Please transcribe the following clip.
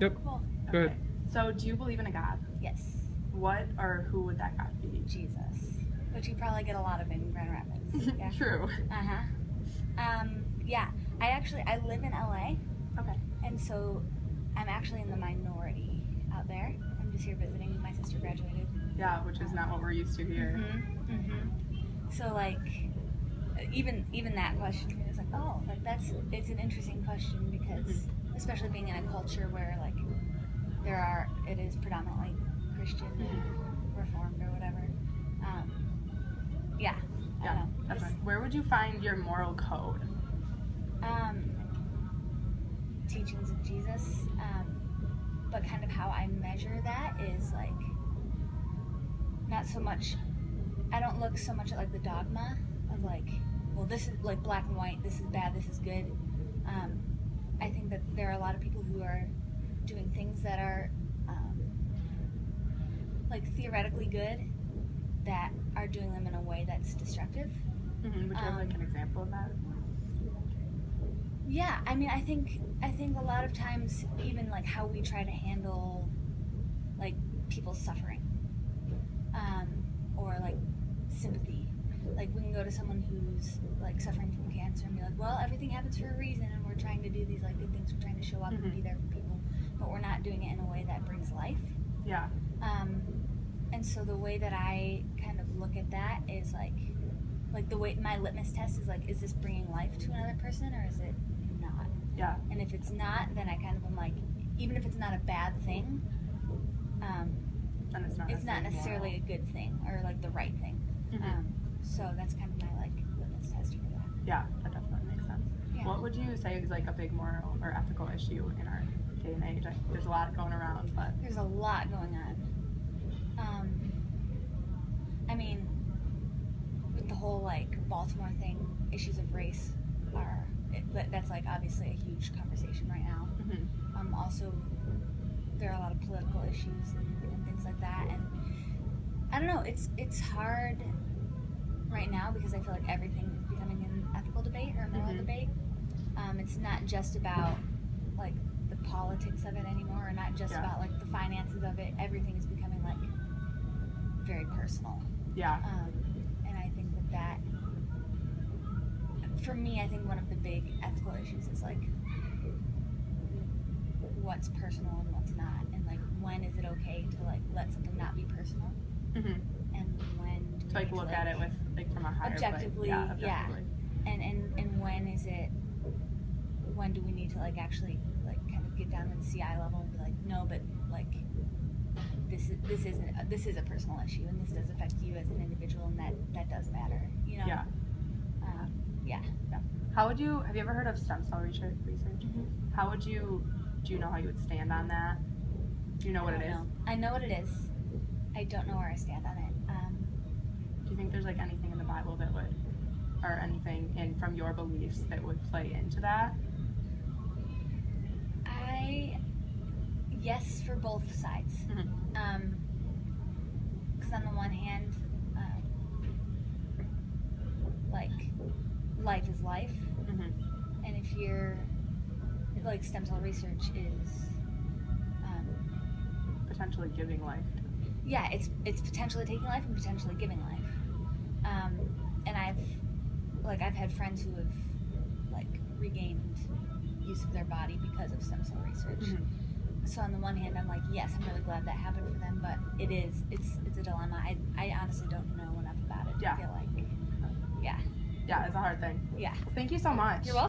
Yep. Cool. Go ahead. So, do you believe in a God? Yes. What or who would that God be? Jesus. Which you probably get a lot of in Grand Rapids. Yeah. True. Yeah. I live in LA, Okay. and so I'm actually in the minority out there. I'm just here visiting. My sister graduated. Yeah, which is not what we're used to here. So like, even that question is like, oh, like it's an interesting question because especially being in a culture where like it is predominantly Christian or Reformed or whatever. Yeah. I Yeah, don't know. definitely. Where would you find your moral code? Teachings of Jesus, but kind of how I measure that is like not so much. I don't look so much at like the dogma of like, well, this is like black and white. This is bad. This is good. I think that there are a lot of people who are doing things that are like theoretically good, that are doing them in a way that's destructive. Would you have like an example of that? Yeah, I mean, I think a lot of times, even like how we try to handle like people's suffering, or like sympathy. Like we can go to someone who's like suffering from cancer and be like, well, everything happens for a reason, and we're trying to do these like good things. We're trying to show up and be there for people, but we're not doing it in a way that brings life. Yeah. And so the way that I kind of look at that is like the way my litmus test is like, is this bringing life to another person or is it not? Yeah. And if it's not, then I kind of am like, even if it's not a bad thing, And it's not necessarily a good thing or like the right thing. So that's kind of my like litmus test for that. Yeah, that definitely makes sense. Yeah. What would you say is like a big moral or ethical issue in our day and age? There's a lot going around, but There's a lot going on. I mean, with the whole like Baltimore thing, issues of race that's like obviously a huge conversation right now. Also, there are a lot of political issues and things like that, and I don't know. It's hard right now because I feel like everything is becoming an ethical debate or a moral debate. It's not just about like the politics of it anymore, or not just about like the finances of it. Everything is becoming like very personal. Yeah. And I think that for me, I think one of the big ethical issues is like what's personal and what's not, and like when is it okay to like let something not be personal, and when do we like need look to, at it with like from a higher objectively, objectively. and when do we need to like actually like kind of get down to the CI level and be like, no, but like this is a personal issue and this does affect you as an individual, and that does matter, you know. Yeah. Have you ever heard of stem cell research? Do you know how you would stand on that? Do you know what it is? I know what it is. I don't know where I stand on it. Do you think there's like anything in the Bible that would, or anything from your beliefs that would play into that? Yes, for both sides. Because on the one hand, like life is life, and if you're like stem cell research is potentially giving life. Yeah, it's potentially taking life and potentially giving life. And I've had friends who have like regained use of their body because of stem cell research. So on the one hand, I'm like, yes, I'm really glad that happened for them, but it's a dilemma. I honestly don't know enough about it to feel like, yeah, it's a hard thing. Yeah. Well, thank you so much. You're welcome.